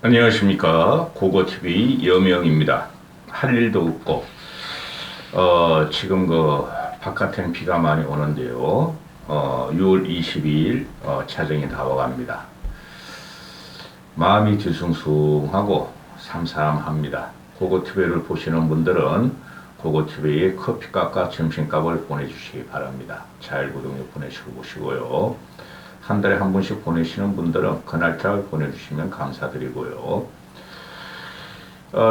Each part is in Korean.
안녕하십니까. 고고TV 여명입니다. 할 일도 없고, 지금 바깥에는 비가 많이 오는데요. 6월 22일, 차정이 다 와갑니다. 마음이 뒤숭숭하고 삼삼합니다. 고고TV를 보시는 분들은 고고TV에 커피값과 점심값을 보내주시기 바랍니다. 자율구독료 보내시고 보시고요. 한 달에 한 번씩 보내시는 분들은 그날짜를 보내주시면 감사드리고요.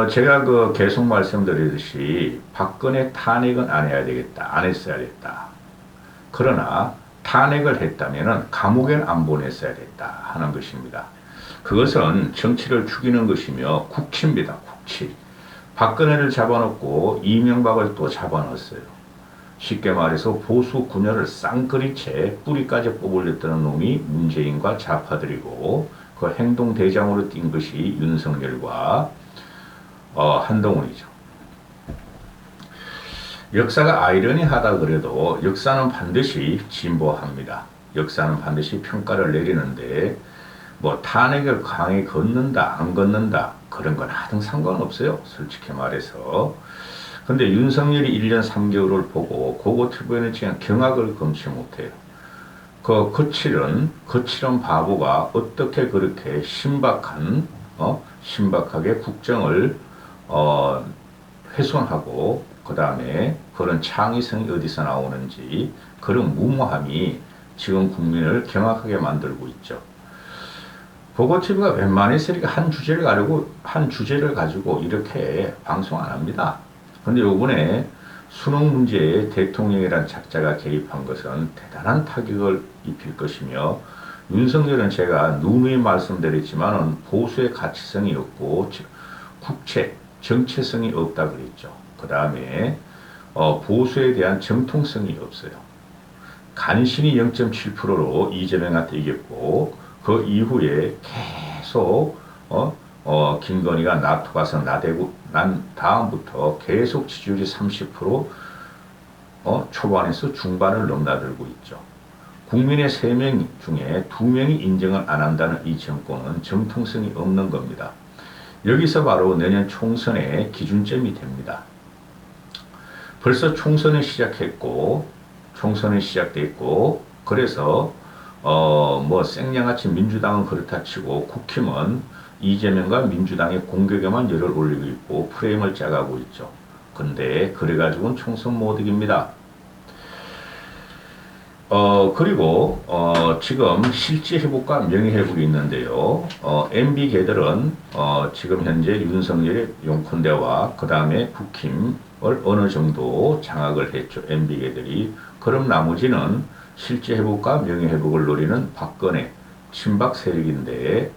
제가 계속 말씀드리듯이 박근혜 탄핵은 안 해야 되겠다. 안 했어야 됐다. 그러나 탄핵을 했다면 감옥엔 안 보냈어야 됐다 하는 것입니다. 그것은 정치를 죽이는 것이며 국치입니다. 국치. 박근혜를 잡아놓고 이명박을 또 잡아넣었어요. 쉽게 말해서 보수 군열을 쌍그리채 뿌리까지 뽑으려던 놈이 문재인과 좌파들이고 그 행동대장으로 띈 것이 윤석열과 한동훈이죠. 역사가 아이러니하다 그래도 역사는 반드시 진보합니다. 역사는 반드시 평가를 내리는데 뭐 탄핵을 강히 걷는다 안 걷는다 그런 건 하등 상관없어요. 솔직히 말해서. 근데 윤석열이 1년 3개월을 보고 고고TV는 지금 경악을 금치 못해요. 거칠은 바보가 어떻게 그렇게 신박하게 국정을, 훼손하고, 그 다음에 그런 창의성이 어디서 나오는지, 그런 무모함이 지금 국민을 경악하게 만들고 있죠. 고고TV가 웬만해서 한 주제를 가지고 이렇게 방송 안 합니다. 근데 요번에 수능 문제에 대통령이란 작자가 개입한 것은 대단한 타격을 입힐 것이며, 윤석열은 제가 누누이 말씀드렸지만은 보수의 가치성이 없고 정체성이 없다 그랬죠. 그 다음에 보수에 대한 정통성이 없어요. 간신히 0.7%로 이재명한테 이겼고 그 이후에 계속 김건희가 나토 가서 나대고 난 다음부터 계속 지지율이 30% 초반에서 중반을 넘나들고 있죠. 국민의 3명 중에 2명이 인정을 안 한다는 이 정권은 정통성이 없는 겁니다. 여기서 바로 내년 총선의 기준점이 됩니다. 벌써 총선이 시작됐고 그래서 생양아치 민주당은 그렇다 치고 국힘은 이재명과 민주당의 공격에만 열을 올리고 있고 프레임을 짜가고 있죠. 근데 그래가지고는 총선 못 이깁니다. 그리고 지금 실제 회복과 명예 회복이 있는데요. MB계들은 지금 현재 윤석열의 용컨대와 그 다음에 국힘을 어느 정도 장악을 했죠. MB계들이. 그럼 나머지는 실제 회복과 명예 회복을 노리는 박근혜 친박 세력인데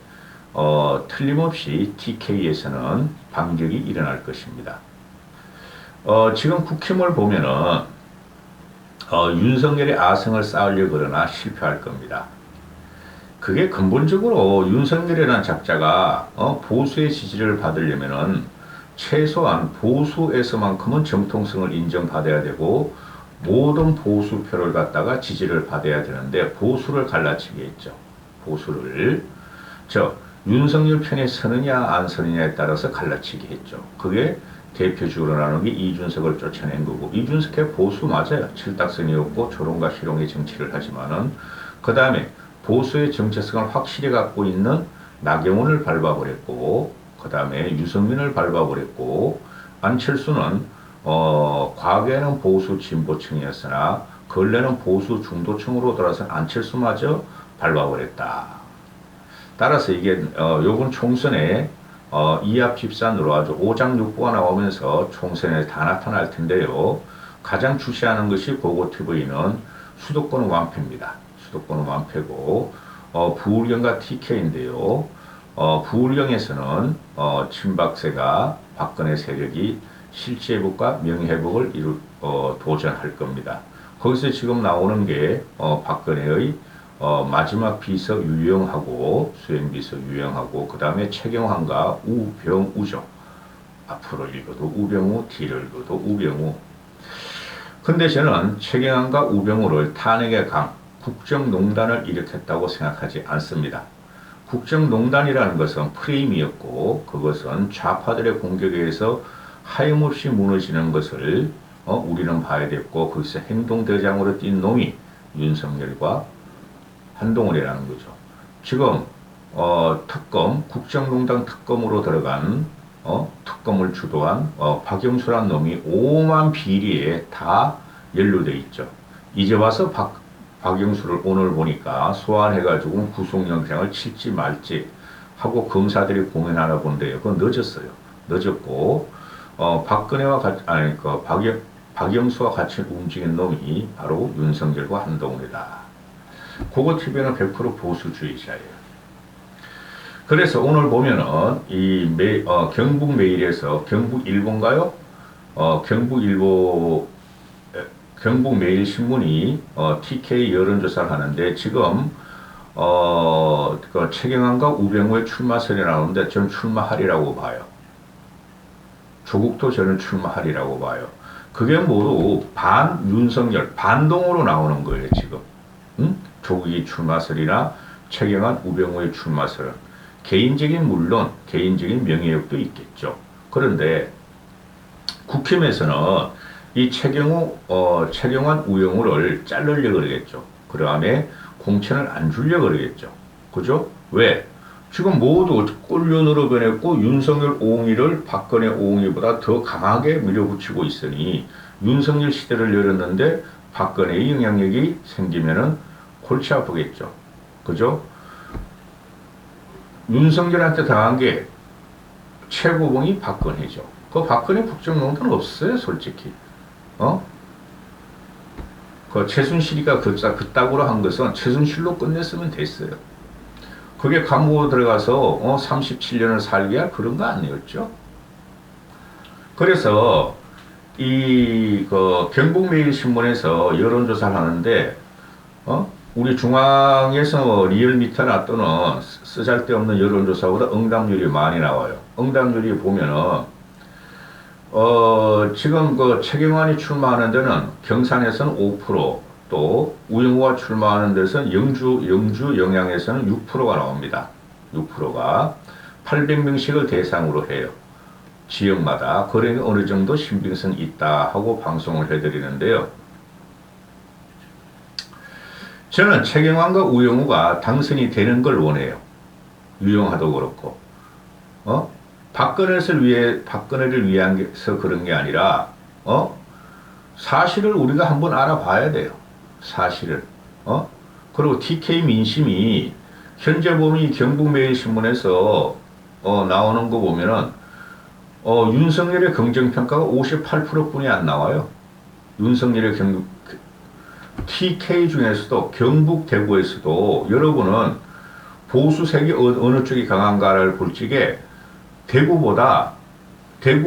틀림없이 TK에서는 반격이 일어날 것입니다. 지금 국힘을 보면은 윤석열의 아성을 쌓으려고 그러나 실패할 겁니다. 그게 근본적으로 윤석열이라는 작자가 보수의 지지를 받으려면은 최소한 보수에서만큼은 정통성을 인정받아야 되고 모든 보수표를 갖다가 지지를 받아야 되는데 보수를 갈라치게 했죠. 보수를 윤석열 편에 서느냐 안 서느냐에 따라서 갈라치게 했죠. 그게 대표적으로 나누는 게 이준석을 쫓아낸 거고, 이준석의 보수 맞아요. 칠딱선이었고 조롱과 희롱의 정치를 하지만은 그 다음에 보수의 정체성을 확실히 갖고 있는 나경원을 밟아버렸고, 그 다음에 유승민을 밟아버렸고, 안철수는 과거에는 보수 진보층이었으나 근래는 보수 중도층으로 돌아선 안철수마저 밟아버렸다. 따라서 이게 요번 총선에 이합 집산으로 아주 오장육부가 나오면서 총선에 다 나타날 텐데요. 가장 주시하는 것이 고고TV는 수도권 완패입니다. 수도권 완패고 부울경과 TK인데요. 부울경에서는 친박세가 박근혜 세력이 실제 회복과 명예회복을 도전할 겁니다. 거기서 지금 나오는 게 박근혜의 마지막 비서 유영하고 수행비서 유영하고 그 다음에 최경환과 우병우죠. 앞으로 읽어도 우병우, 뒤를 읽어도 우병우. 근데 저는 최경환과 우병우를 탄핵의 강, 국정농단을 일으켰다고 생각하지 않습니다. 국정농단이라는 것은 프레임이었고 그것은 좌파들의 공격에 의해서 하염없이 무너지는 것을 우리는 봐야 됐고 거기서 행동대장으로 뛴 놈이 윤석열과 한동훈이라는 거죠. 지금 특검 국정농단 특검으로 들어간 특검을 주도한 박영수란 놈이 오만 비리에 다 연루돼 있죠. 이제 와서 박영수를 오늘 보니까 소환해가지고 구속영장을 칠지 말지 하고 검사들이 공연하나 본데요. 그건 늦었어요. 늦었고 박근혜와 같이 아니 그 박영수와 같이 움직인 놈이 바로 윤석열과 한동훈이다. 그거 TV는 100% 보수주의자예요. 그래서 오늘 보면은 경북메일에서 경북일보인가요? 경북매일신문이 TK 여론조사를 하는데 지금 그 최경환과 우병우의 출마설이 나오는데 저는 출마하리라고 봐요. 조국도 저는 출마하리라고 봐요. 그게 모두 반 윤석열, 반동으로 나오는 거예요 지금. 응? 조국이 출마설이나 최경환, 우병우의 출마설은 물론 개인적인 명예욕도 있겠죠. 그런데 국힘에서는 이 최경환, 우병우를 자르려고 그러겠죠. 그 다음에 공천을 안 주려고 그러겠죠. 그죠? 왜? 지금 모두 꼴륜으로 변했고 윤석열 옹이를 박근혜 옹이보다 더 강하게 밀어붙이고 있으니 윤석열 시대를 열었는데 박근혜의 영향력이 생기면은 골치 아프겠죠. 그죠? 윤석열한테 당한 게 최고봉이 박근혜죠. 그 박근혜 국정농단 없어요, 솔직히. 그 최순실이가 그따구로 한 것은 최순실로 끝냈으면 됐어요. 그게 감옥으로 들어가서 37년을 살게 할 그런 거 아니었죠. 그래서 그 경북매일신문에서 여론조사를 하는데 우리 중앙에서 리얼미터나 또는 쓰잘데없는 여론조사보다 응답률이 많이 나와요. 응답률이 보면은 지금 그 최경환이 출마하는 데는 경산에서는 5%, 또 우영우가 출마하는 데서는 영주 영양에서는 6%가 나옵니다. 6%가 800명씩을 대상으로 해요. 지역마다. 그러니 어느 정도 신빙성이 있다 하고 방송을 해드리는데요. 저는 최경환과 우영우가 당선이 되는 걸 원해요. 유영하도 그렇고. 박근혜를 위해서 그런 게 아니라, 사실을 우리가 한번 알아봐야 돼요. 사실을. 그리고 TK 민심이, 현재 보면 이 경북매일신문에서, 나오는 거 보면은, 윤석열의 긍정평가가 58% 뿐이 안 나와요. 윤석열의 TK 중에서도 경북 대구에서도 여러분은 보수색이 어느 쪽이 강한가를 볼 적에 대구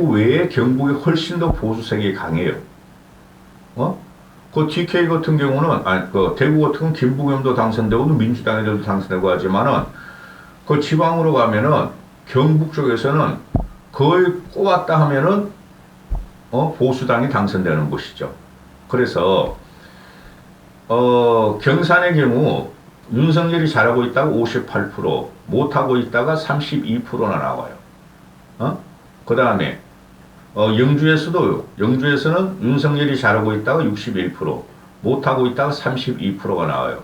외에 경북이 훨씬 더 보수색이 강해요. 그 TK 같은 경우는, 대구 같은 경우는 김부겸도 당선되고 민주당에도 당선되고 하지만은 그 지방으로 가면은 경북 쪽에서는 거의 꼽았다 하면은, 보수당이 당선되는 곳이죠. 그래서, 경산의 경우 윤석열이 잘하고 있다가 58%, 못하고 있다가 32%나 나와요. 그 다음에 영주에서는 윤석열이 잘하고 있다가 61%, 못하고 있다가 32%가 나와요.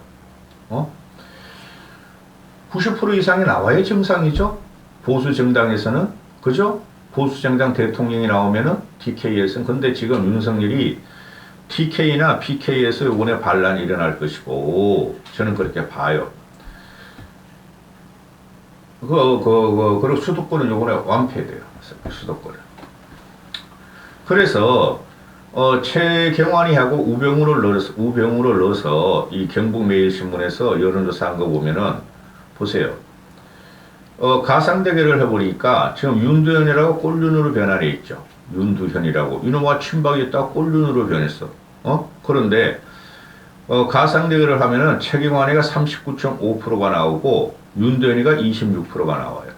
90% 이상이 나와야 정상이죠. 보수 정당에서는. 그죠? 보수 정당 대통령이 나오면은 TK에서는. 근데 지금 윤석열이 TK나 PK에서 이번에 반란이 일어날 것이고, 저는 그렇게 봐요. 그리고 수도권은 이번에 완패돼요. 수도권은. 그래서, 최경환이 하고 우병우를 넣어서 이 경북매일신문에서 여론조사 한 거 보면은, 보세요. 가상대결을 해보니까 지금 윤두현이라고 꼴륜으로 변환해 있죠. 윤두현이라고. 이놈아 친박이었다가 꼴륜으로 변했어. 그런데, 가상대결을 하면은 최경환이가 39.5%가 나오고, 윤두현이가 26%가 나와요.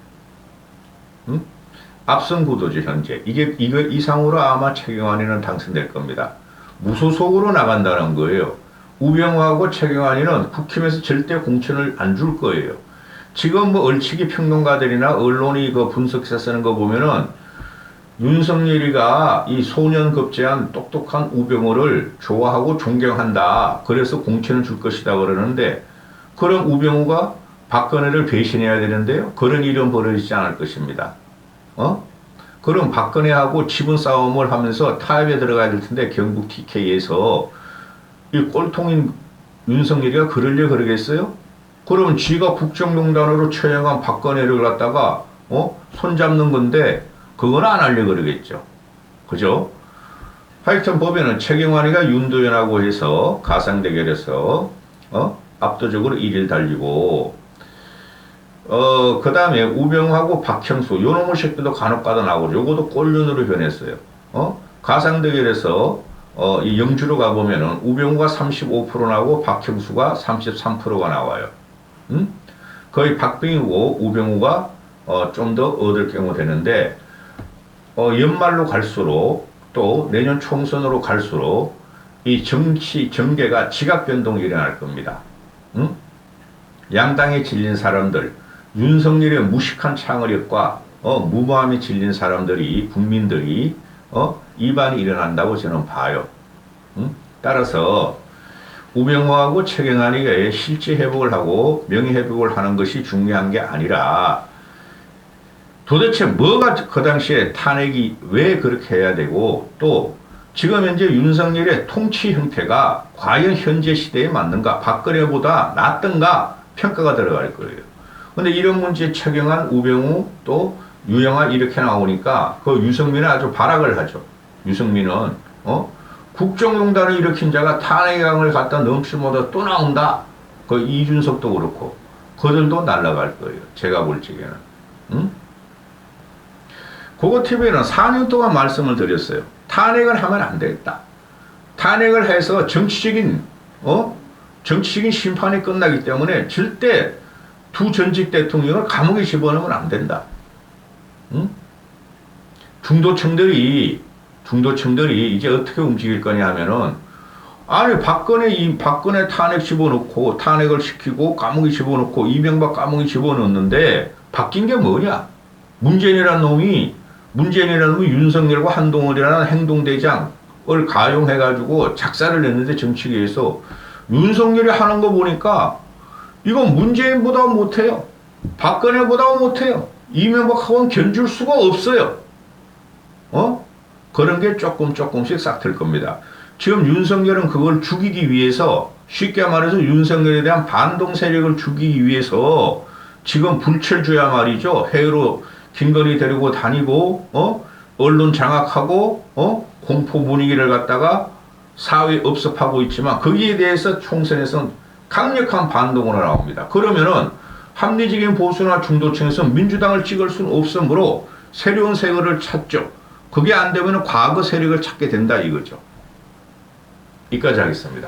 앞선 구도죠, 현재. 이거 이상으로 아마 최경환이는 당선될 겁니다. 무소속으로 나간다는 거예요. 우병우하고 최경환이는 국힘에서 절대 공천을 안 줄 거예요. 지금 뭐 얼치기 평론가들이나 언론이 그 분석해서 쓰는 거 보면은 윤석열이가 이 소년급제한 똑똑한 우병우를 좋아하고 존경한다. 그래서 공천을 줄 것이다 그러는데, 그럼 우병우가 박근혜를 배신해야 되는데요. 그런 일은 벌어지지 않을 것입니다. 그럼 박근혜하고 지분 싸움을 하면서 타협에 들어가야 될 텐데, 경북 TK에서 이 꼴통인 윤석열이가 그러려 그러겠어요? 그러면 지가 국정농단으로 처형한 박근혜를 갖다가 손잡는 건데 그건 안 하려 그러겠죠. 그죠? 하여튼 보면은 최경환이가 윤도현하고 해서 가상 대결에서 압도적으로 1위를 달리고, 그 다음에 우병우하고 박형수 요놈의 새끼도 간혹가다 나오고 요것도 꼴륜으로 변했어요. 가상 대결에서 이 영주로 가보면은 우병우가 35% 나오고 박형수가 33%가 나와요. 거의 박빙이고 우병우가 좀 더 얻을 경우 되는데, 연말로 갈수록 또 내년 총선으로 갈수록 이 정치 정계가 지각 변동이 일어날 겁니다. 양당에 질린 사람들, 윤석열의 무식한 창의력과 무모함에 질린 사람들이, 국민들이 이반이 일어난다고 저는 봐요. 따라서 우병우하고 최경환이가 실제 회복을 하고 명예 회복을 하는 것이 중요한 게 아니라, 도대체 뭐가 그 당시에 탄핵이 왜 그렇게 해야 되고, 또 지금 현재 윤석열의 통치 형태가 과연 현재 시대에 맞는가, 박근혜보다 낫던가 평가가 들어갈 거예요. 근데 이런 문제에 최경환, 우병우, 또 유영아 이렇게 나오니까 그 유승민은 아주 발악을 하죠. 유승민은 국정농단을 일으킨 자가 탄핵강을 갖다 넘치면서 또 나온다. 그 이준석도 그렇고 그들도 날아갈 거예요. 제가 볼 적에는. 고고TV는 4년 동안 말씀을 드렸어요. 탄핵을 하면 안 되겠다. 탄핵을 해서 정치적인 심판이 끝나기 때문에 절대 두 전직 대통령을 감옥에 집어넣으면 안 된다. 중도층들이 이제 어떻게 움직일 거냐 하면은, 아니 박근혜 탄핵 집어넣고 탄핵을 시키고 감옥에 집어넣고 이명박 감옥에 집어넣는데 바뀐 게 뭐냐? 문재인이라는 놈이 윤석열과 한동훈이라는 행동대장을 가용해가지고 작사를 냈는데, 정치계에서 윤석열이 하는 거 보니까 이건 문재인보다 못해요. 박근혜보다 못해요. 이명박하고는 견줄 수가 없어요. 그런 게 조금씩 싹 틀 겁니다. 지금 윤석열은 그걸 죽이기 위해서, 쉽게 말해서 윤석열에 대한 반동 세력을 죽이기 위해서 지금 불철주야 말이죠. 해외로 김건희 데리고 다니고, 언론 장악하고, 공포 분위기를 갖다가 사회 업습하고 있지만, 거기에 대해서 총선에서는 강력한 반동으로 나옵니다. 그러면은 합리적인 보수나 중도층에서 민주당을 찍을 수는 없으므로 새로운 세력을 찾죠. 그게 안 되면 과거 세력을 찾게 된다 이거죠. 여기까지 하겠습니다.